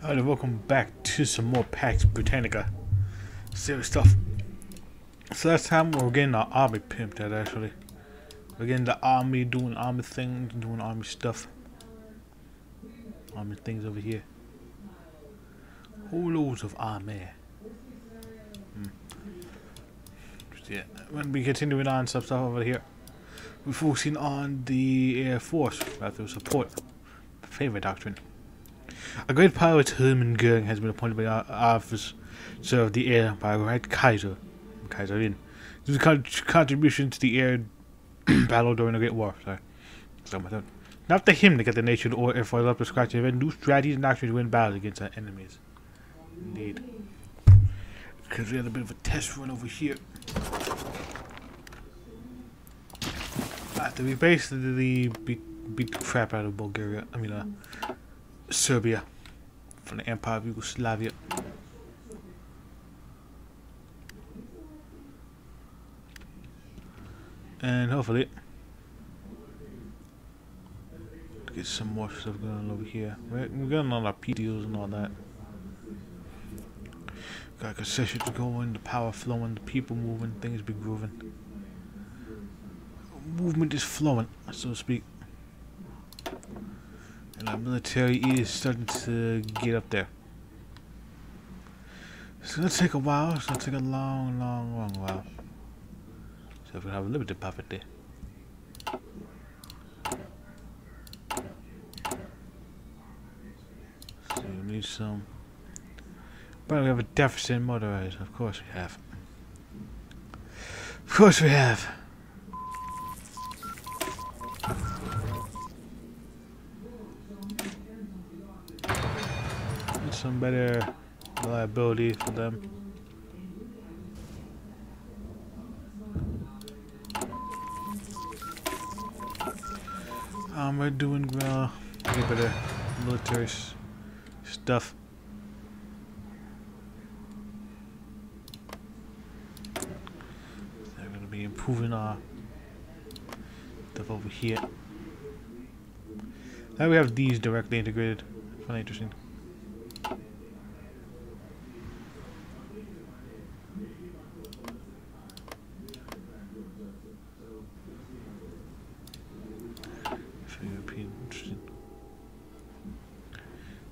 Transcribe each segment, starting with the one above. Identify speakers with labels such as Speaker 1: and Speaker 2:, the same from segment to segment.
Speaker 1: Alright, welcome back to some more Pax Britannica serious stuff. So last time we're getting our army pimped out actually. We're getting the army doing army things, doing army stuff. Army things over here. Whole loads of army. Yeah, when we continuing on some stuff over here. We're focusing on the Air Force, rather support. Favorite doctrine. A great pilot, Hermann Goering, has been appointed by the officer of the air by Right Kaiserin, due to contribution to the air battle during the Great War. Not up to him to get the nation or air force up to scratch and invent new strategies and doctrines to win battles against our enemies. Indeed. Because we had a bit of a test run over here. After we basically beat the crap out of Bulgaria, Serbia, from the Empire of Yugoslavia. And hopefully get some more stuff going on over here. We're getting all our PDOs and all that. Got concessions going, the power flowing, the people moving, things be grooving. Movement is flowing, so to speak. And our military is starting to get up there. It's gonna take a while. It's gonna take a long while. So we have a limited puppet there. So we need some. But we have a deficit in motorized. Of course we have. Of course we have. Some better reliability for them. We're doing well. Get better military stuff. They're gonna be improving our stuff over here. Now we have these directly integrated. Funny, interesting. Interesting.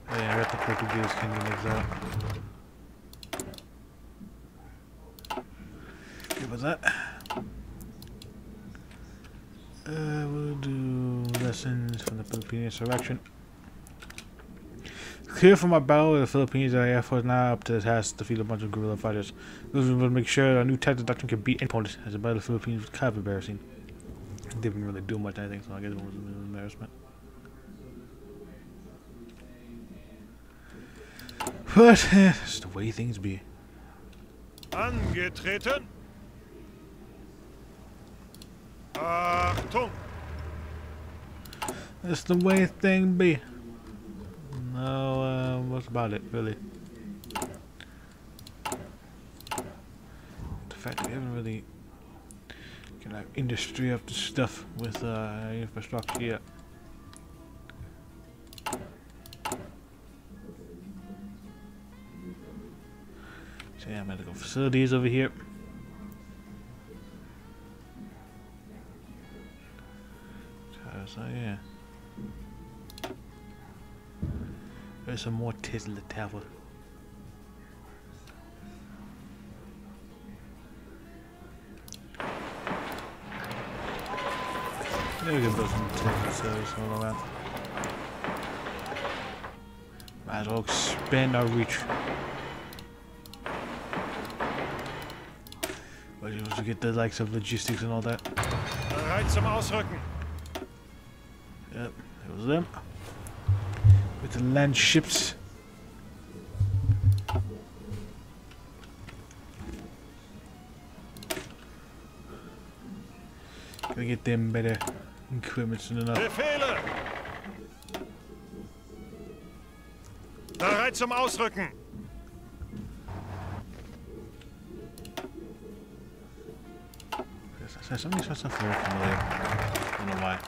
Speaker 1: Oh yeah, I got the Portuguese kingdom exile. Good with that. We'll do lessons from the Philippine insurrection. Clear from our battle with the Philippines, our Air Force now up to the task to defeat a bunch of guerrilla fighters. Those will make sure our new tactical doctrine can beat any opponent as the battle of the Philippines was kind of embarrassing. They didn't really do much, I think, so I guess it was an embarrassment. But it's the way things be.
Speaker 2: Angetreten. Achtung.
Speaker 1: That's the way things be. No, what's about it, really? The fact that we haven't really got our industry up to stuff with infrastructure yet. So yeah, medical facilities over here. So yeah. There's some more Tesla Tower. There we can build some Tesla service all around. Might as well expand our reach. But you also get the likes of logistics and all that.
Speaker 2: Bereit zum Ausrücken.
Speaker 1: Yep, it was them. With the land ships. Gotta get them better equipment soon enough.
Speaker 2: Befehle. Bereit zum Ausrücken.
Speaker 1: Something's supposed to feel familiar. I don't know why.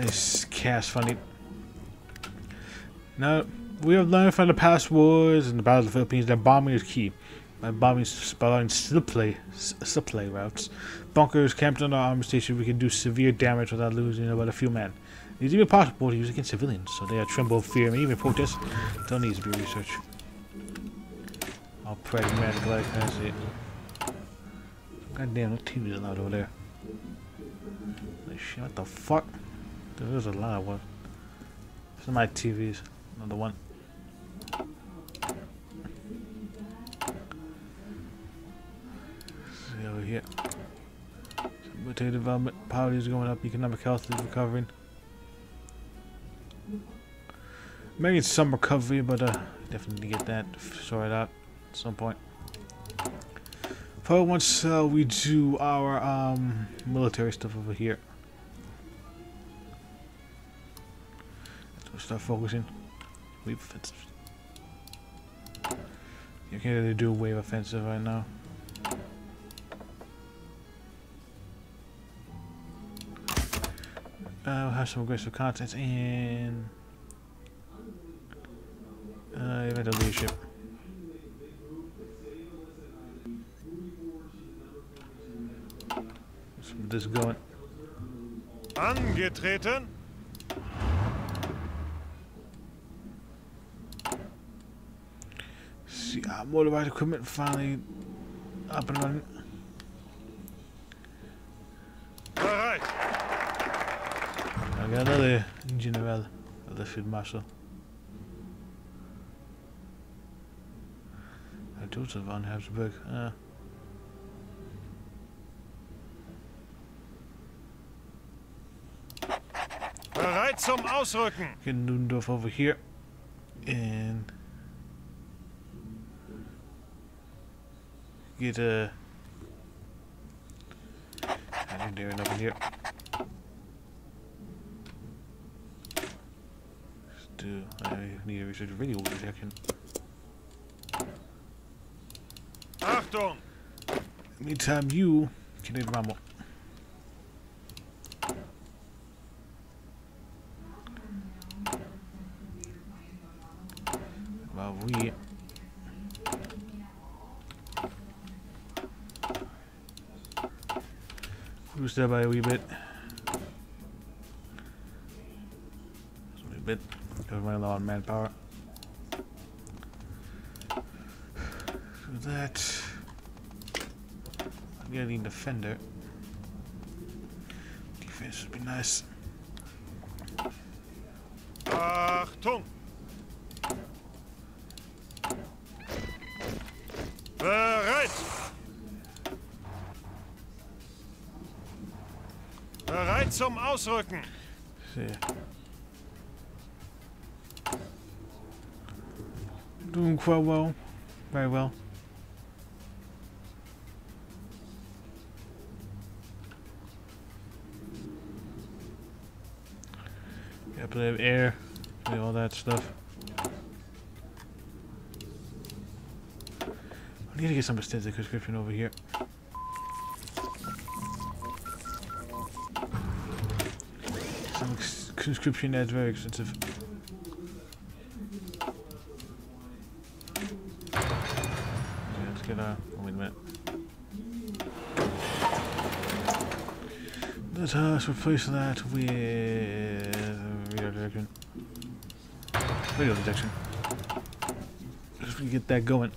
Speaker 1: This cast funny. No, We have learned from the past wars and the Battle of the Philippines that bombing is key. By bombing spelling supply routes, bunkers camped on our army station, we can do severe damage without losing about a few men. It is even possible to use against civilians, so they are tremble, fear, and even protest. Don't need to be researched. All pragmatic like I see it. God damn, no TV's allowed over there. Like shit, what the fuck? There's a lot of one. This is my TVs. Another one. See over here. Military development, poverty is going up, economic health is recovering. Maybe it's some recovery, but definitely get that sorted out at some point. Probably once we do our military stuff over here. We'll start focusing. Wave offensive. You can't really do a wave offensive right now. We'll have some aggressive contents and event of leadership. Let's get this going.
Speaker 2: Angetreten.
Speaker 1: See, motorized equipment finally up and running.
Speaker 2: Bereit.
Speaker 1: I got another general, other field marshal. Joseph von Habsburg.
Speaker 2: Bereit zum Ausrücken.
Speaker 1: Get Ludendorff over here. And get a Darren over here. I need to research radio protection.
Speaker 2: Achtung.
Speaker 1: Meantime, you can hit Ramo. While we boost that by a wee bit. Just a wee bit. Because we're running low on manpower. So that. I'm getting defender. Defense would be nice.
Speaker 2: Achtung. Bereit. Bereit zum Ausrücken.
Speaker 1: See. Doing quite well. Very well. Got plenty of air, all that stuff. I need to get some extensive conscription over here. Some conscription that's very expensive. Yeah, let's get wait a minute. Let's replace that with radio detection. Radio detection. Just to get that going.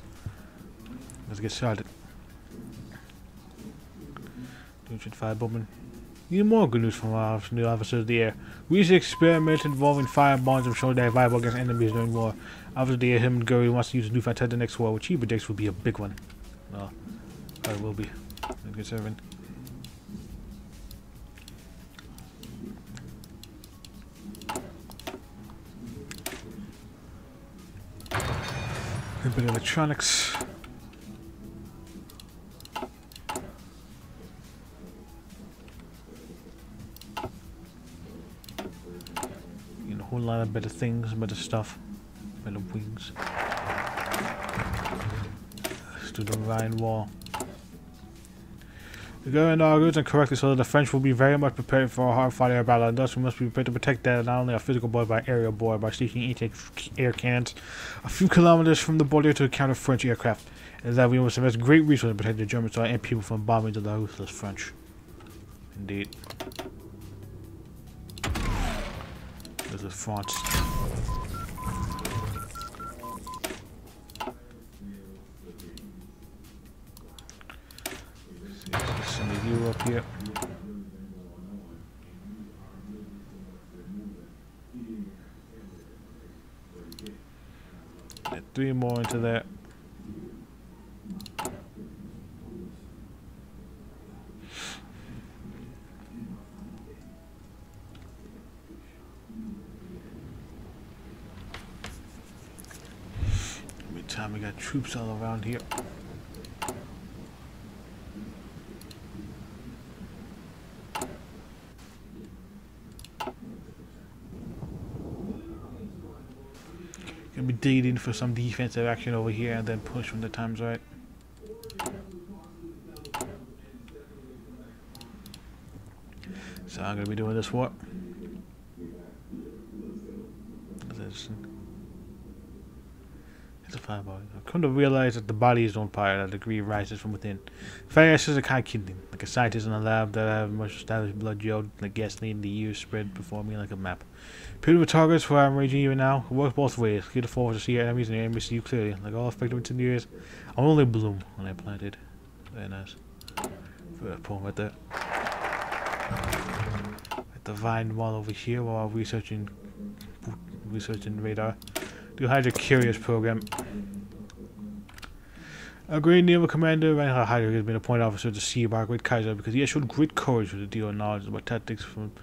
Speaker 1: Let's get started. 205 Bowman. Need more good news from our new officers of the air. Recent experiments involving fire bombs have shown that viable against enemies during war. Officer of the air, him and Gurry wants to use the new fighter the next war, which he predicts will be a big one. Well, probably will be. Good serving. A bit of electronics. A whole lot of better things, better stuff, better wings. Let's do the Rhine Wall. The government argues, and correctly so, that the French will be very much prepared for a hard-fighting battle, and thus we must be prepared to protect that not only our physical border but aerial border by stationing air cannons a few kilometers from the border to counter French aircraft, and that we must invest great resources to protect the German soil and people from bombings of the ruthless French. Indeed. This is France. Some of Europe here. Get 3 more into there. Meantime, we got troops all around here. Gonna be digging for some defensive action over here and then push when the time's right. So I'm gonna be doing this war. It's a fireball. I've come to realize that the bodies don't fire, that the degree rises from within. Fire is a kind of kindling, like a scientist in a lab that have much established blood gel, like gasoline, the years spread before me like a map. People with targets where I'm raging even now, it works both ways. Clear the force to see your enemies and your enemies see you clearly. Like all effective within years, I'm only bloom when I planted. Very nice. For that poem right there. At the vine wall over here while researching radar. Do Hydra Curious program. A great naval commander, Reinhard Hydra, has been appointed officer to sea by Great Kaiser because he has showed great courage with the deal of knowledge about tactics from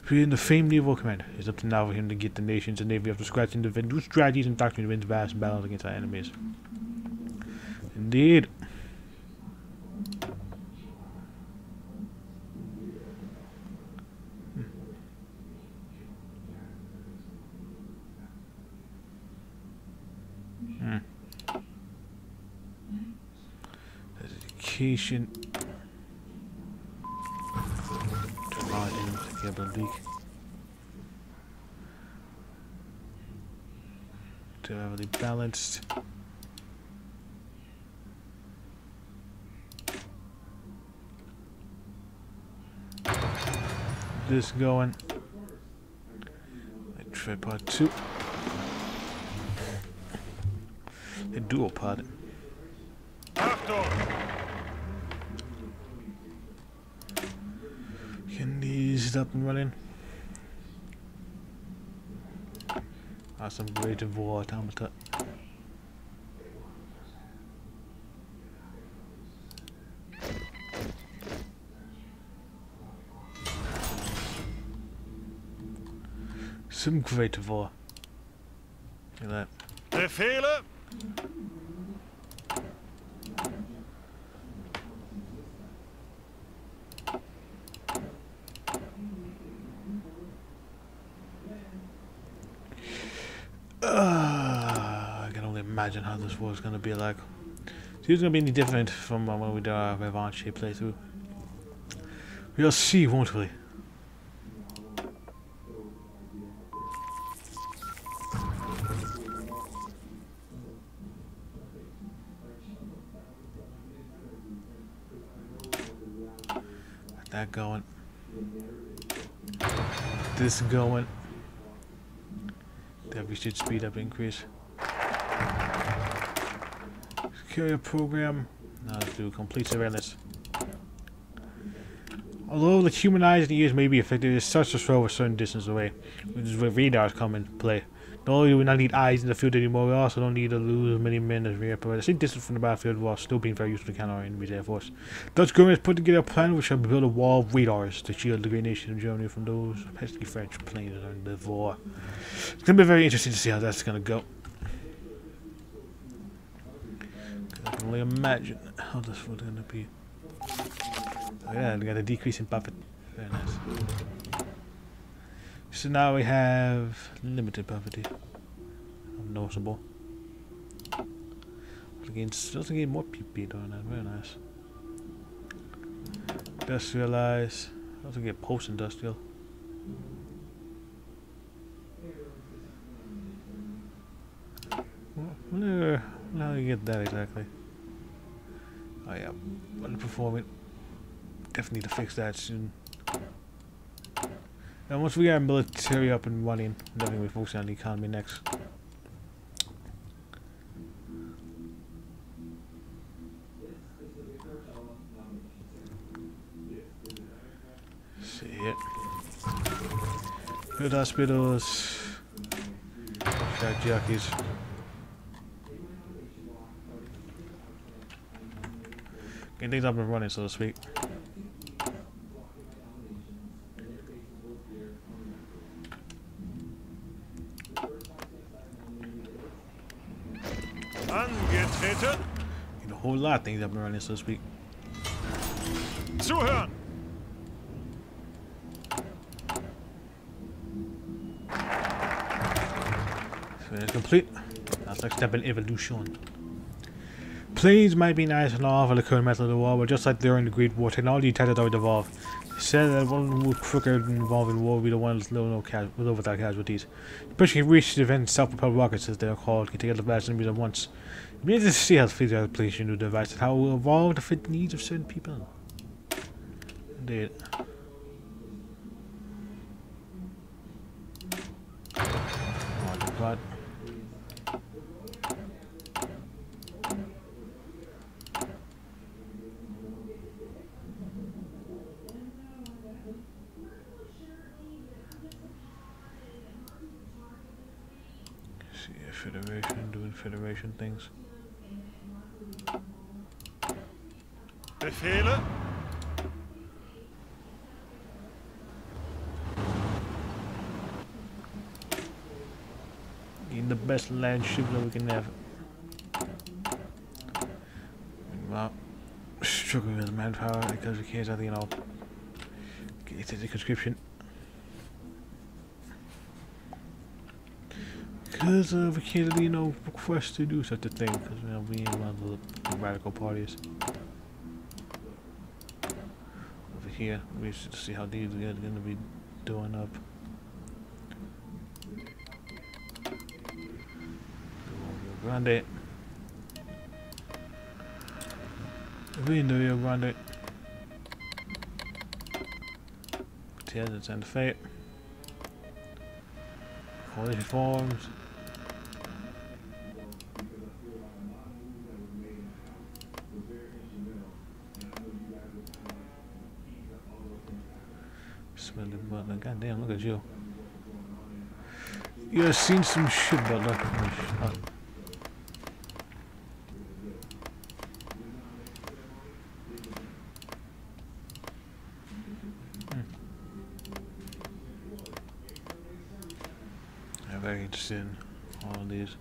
Speaker 1: being the famed naval commander. It's up to now for him to get the nations and navy up to scratch and defend new strategies and doctrine to win vast battles against our enemies. Indeed. Education. Totally balanced. This going. Tripod 2. A dual pod. Can these up and running? Awesome, great war automata. Some great war. Look at that.
Speaker 2: Befehle?
Speaker 1: I can only imagine how this war is going to be like. See if it's going to be any different from when we did our Revanche playthrough. We'll see, won't we? Got that going. This going. That we should speed up increase. Carrier program. Now let's do complete surveillance. Although the human eyes and ears may be affected, it's such a slow a certain distance away, which is where radars come into play. Not only do we not need eyes in the field anymore, we also don't need to lose many men as we are provided the same distance from the battlefield while still being very useful to counter our enemy's air force. Dutch government has put together a plan which shall build a wall of radars to shield the great nation of Germany from those pesky French planes during the war. It's going to be very interesting to see how that's going to go. I can only imagine how this was going to be. Oh yeah, we got a decrease in buffet. Very nice. So now we have limited poverty. Noticeable. Still gain more PP doing that. Very nice. Industrialize. Also get post-industrial. Where? How do you get that exactly? Oh yeah, underperforming. Definitely need to fix that soon. And once we get our military up and running, then we'll focus on the economy next. See it. Good hospitals. Jockeys. Getting things up and running, so to speak.
Speaker 2: Angetreten.
Speaker 1: Getting a whole lot of things up and running, so to speak.
Speaker 2: Zuhören.
Speaker 1: So it's complete. That's next step in evolution. Planes might be nice and all for the current method of the war, but just like during the Great War, technology tended to evolve. They said that one move quicker involving war would be the one with without casualties. Especially if we reach the event self-propelled rockets, as they are called, can take out the vast enemies at once. It'd be interesting to see how the fleet applies new device and how it will evolve to fit the needs of certain people. Indeed. Oh, the plot. Federation doing Federation things.
Speaker 2: Befehle.
Speaker 1: Getting the best land ship that we can have. Well, struggling with manpower because we can't, you know, get the conscription. Because we can't, you know, request to do such a thing, because you know, we ain't one of the radical parties. Over here, we should see how these are going to be doing up. Grande. Rio Grande. Gutierrez and Fate. Coalition forms. Butler, goddamn, look at you. You have seen some shit, Butler. I'm very interested in all of these.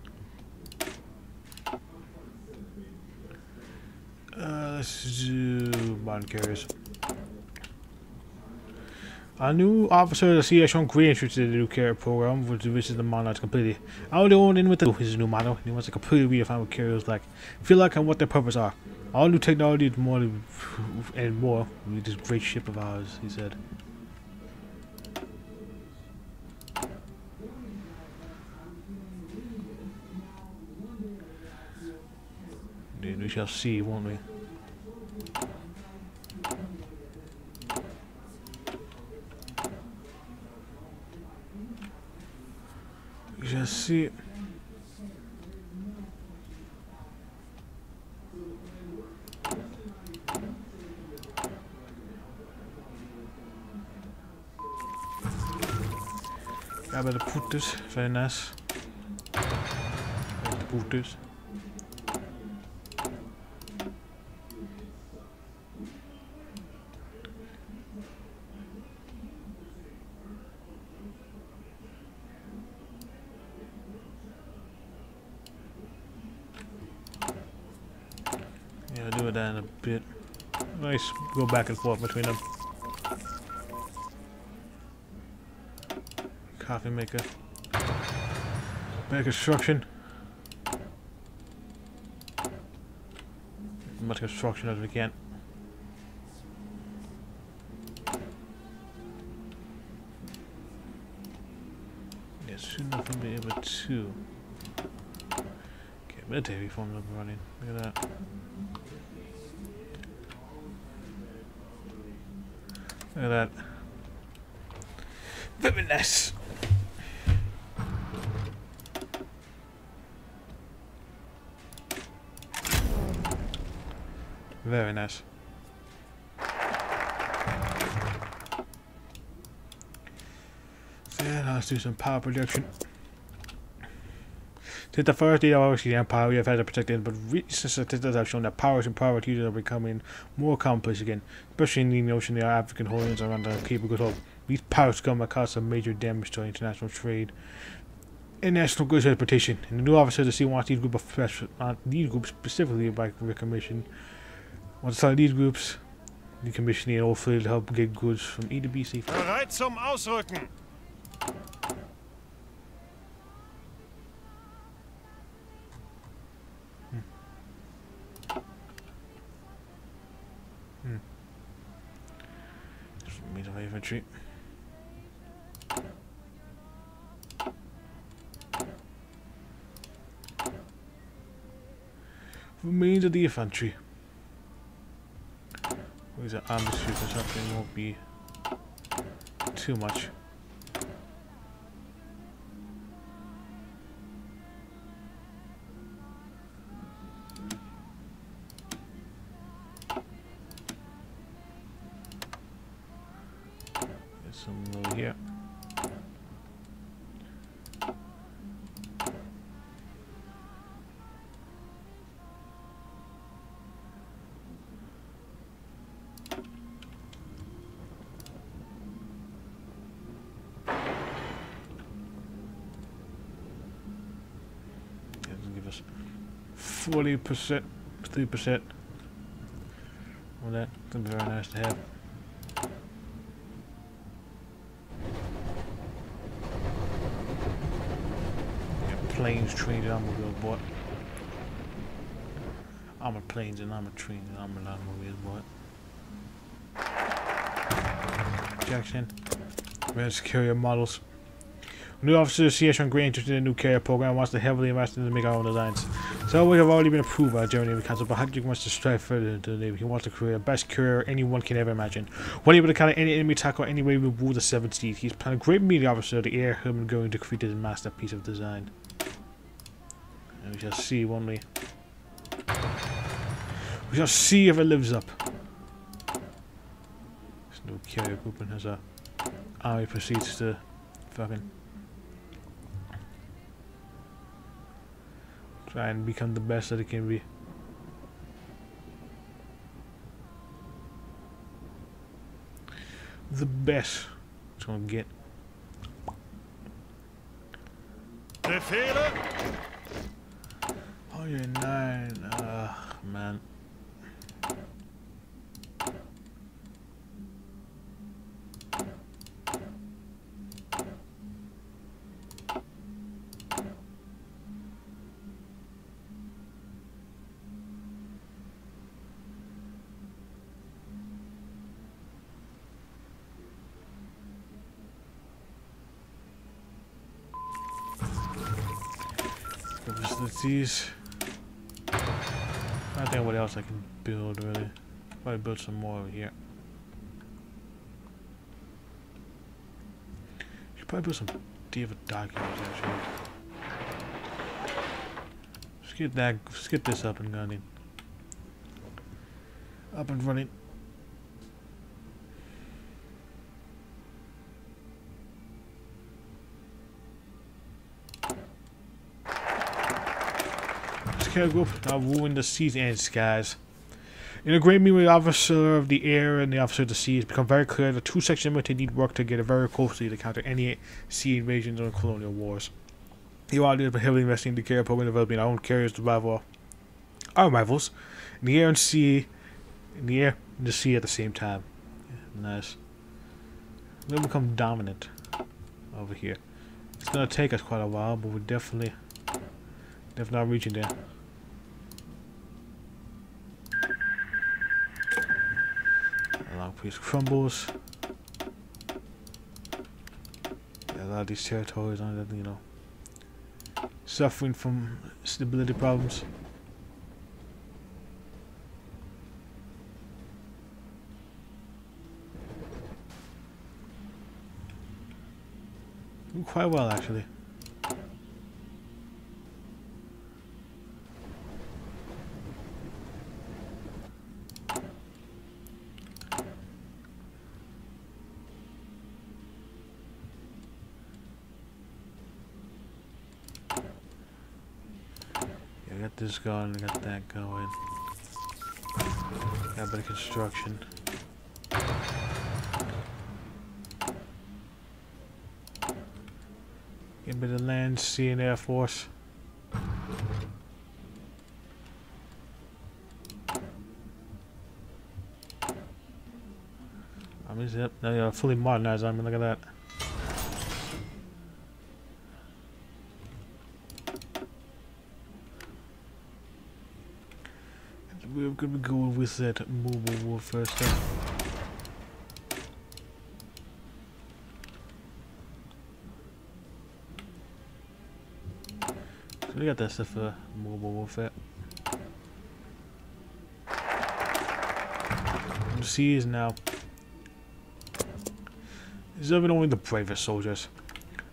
Speaker 1: Let's do bond carriers. A new officer of the sea has shown great interest in the new carrier program, which reaches the monarchs completely. I only own in with his new motto, and he wants to completely redefine what carriers like, feel like, and what their purpose are. All new technology is more and more with this great ship of ours, he said. Dude, we shall see, won't we? We shall see. I better put this. Very nice. Put this. Yeah, I'll do that in a bit. Nice, go back and forth between them. Coffee maker. Better construction. As much construction as we can. 2. Okay, military reforms up and running. Look at that. Look at that. Very nice. Very nice. So yeah, now let's do some power production. Since the first day of the Empire, we have had to protect it, but recent statistics have shown that powers and power users are becoming more complex again, especially in the ocean. The African holdings around the Cape of Good Hope. These powers come at cost of major damage to international trade and national goods transportation. And the new officer of the sea wants these groups specifically by recommission. Wants to start these groups decommissioning and hopefully to help get goods from E to B safely.
Speaker 2: Bereit zum Ausrücken.
Speaker 1: Means of infantry. Remains of the infantry. These are armed troops or something, won't be too much. There's some over here. Give us 40%, 3%. Well, that's very nice to have. Planes, trains, and automobiles bought. Armored planes and armored trains and armored automobiles bought. Jackson. Advanced carrier models. New officer of CS great interest in the new carrier program wants to heavily invest in to make our own designs. So we have already been approved by the German Navy Council, but Hudzik wants to strive further into the Navy. He wants to create the best carrier anyone can ever imagine. When able to counter any enemy attack or any way we rule the 7 seas. He's planned a great media officer of the air him going to create his masterpiece of design. And we shall see, won't we? We shall see if it lives up. This new carrier grouping has a army proceeds to fucking try and become the best that it can be. The best it's gonna get.
Speaker 2: Befehle?
Speaker 1: Oh, you're 9. Man. Facilities. I don't think what else I can build really. Probably build some more over here. Should probably build some diva documents actually. Let's get this up and running. Up and running. Group now ruling the seas and skies. In a great meeting with the officer of the air and the officer of the sea, it's become very clear the two sections of need work together very closely to counter any sea invasions or colonial wars. He wanted to heavily investing in the carrier program, developing our own carriers to rival our rivals in the air and sea, in the air and the sea at the same time. Yeah, nice. We'll become dominant over here. It's gonna take us quite a while, but we're definitely not reaching there. Long piece crumbles. Yeah, a lot of these territories on that, you know. suffering from stability problems. Doing quite well, actually. I got this going, I got that going. Got a bit of construction. Get a bit of land, sea and air force. I mean, yep, now you're fully modernized. I mean, look at that. We're gonna go with that mobile warfare stuff. So we got that stuff for mobile warfare. The seas now. Serving only the bravest soldiers.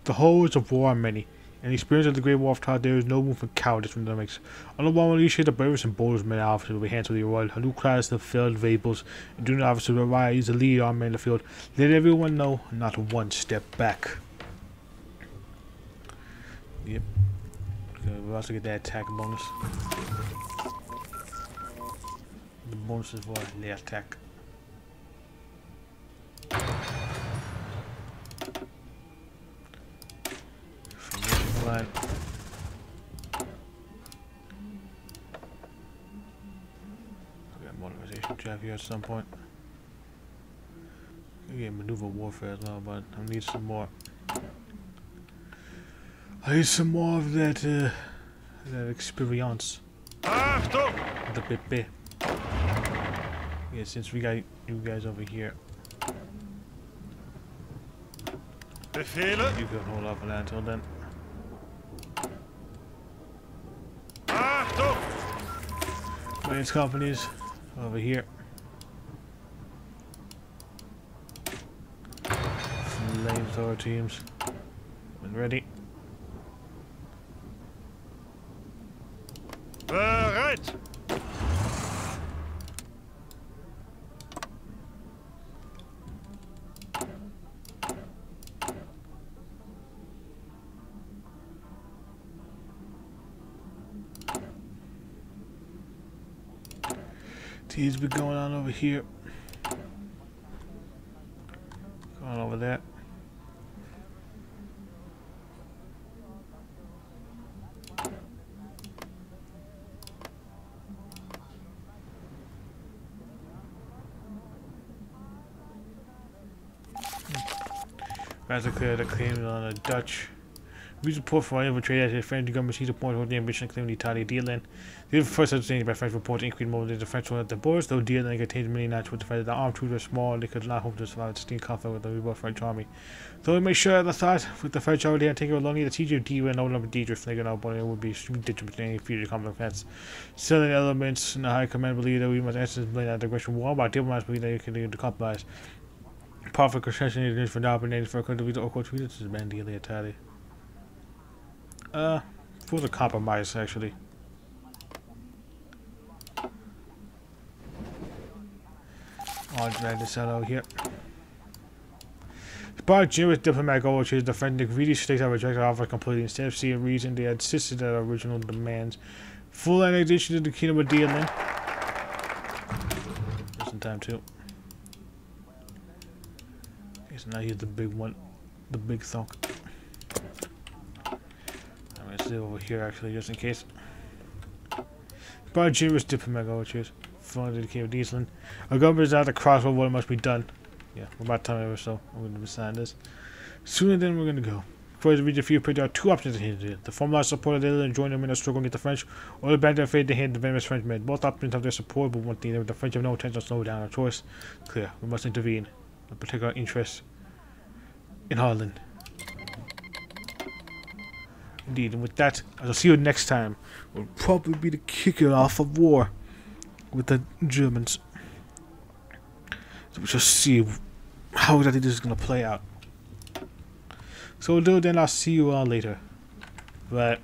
Speaker 1: The horrors of war are many. In the experience of the Great War of Todd, there is no room for cowardice from the mix. On the one will share the bravest and boldest men officers will be hands to the royal, a new class of failed vapors, and junior officers will rise to lead army in the field. Let everyone know, not one step back. Yep. Okay, we'll also get that attack bonus. The bonus is for the attack. Flag. We got motorization trap here at some point. We get maneuver warfare as well, but I need some more. I need some more of that that experience. The PP. Yeah, since we got you guys over here.
Speaker 2: Befehle?
Speaker 1: You can hold off on that until then. Finance companies over here. Flamethrower teams. Been ready.
Speaker 2: Bereit!
Speaker 1: Teams been going on over here. Going over there. Guys are clear the claims on the Dutch. We support for infiltrated as French government sees a point with the ambition of claiming the Italian deal-in. The first obtained by French reports increased mobility of the French at the borders, though deal-in contains many natural defenders. The armed troops are small and they could not hope to survive the distinct conflict with the rebuilt French army. Though we may share the thought with the French already had taken along the siege of Diva and no number of Diedrich flagging out, but it would be extremely detrimental to any future conflict offense. Still, the elements in the high command believe that we must answer blame that aggression war, but diplomats believe that you can do the compromise. Powerful concession is for now, but names for a country to occur to this is Mandela Italy. For the compromise, actually. I'll drag this out here. Despite generous diplomatic overtures, the French greedy states have rejected the offer completely. Instead of seeing reason, they had insisted on original demands. Full annexation of the Kingdom of Dialin. Just in time, too. Okay, so now here's the big one. The big thunk. I'm gonna sit over here, actually, just in case. By generous diplomatic overtures. Funded the King of Dialin. Our government is at the crossroad what must be done. Yeah, we're about time or so. I'm going to sign this. Sooner than we're going to go. Before the region field, there are two options here. The formalized support of the Netherlands and join them in a struggle against the French, or abandon their fate to hand the venomous Frenchmen. Both options have their support, but one thing, the French have no intention of slowing down. Our choice clear. We must intervene. In particular interest in Holland. Indeed, and with that, I'll see you next time. Will probably be the kicker off of war with the Germans. So we'll just see how exactly this is going to play out. So we'll do it then. I'll see you all later. Bye.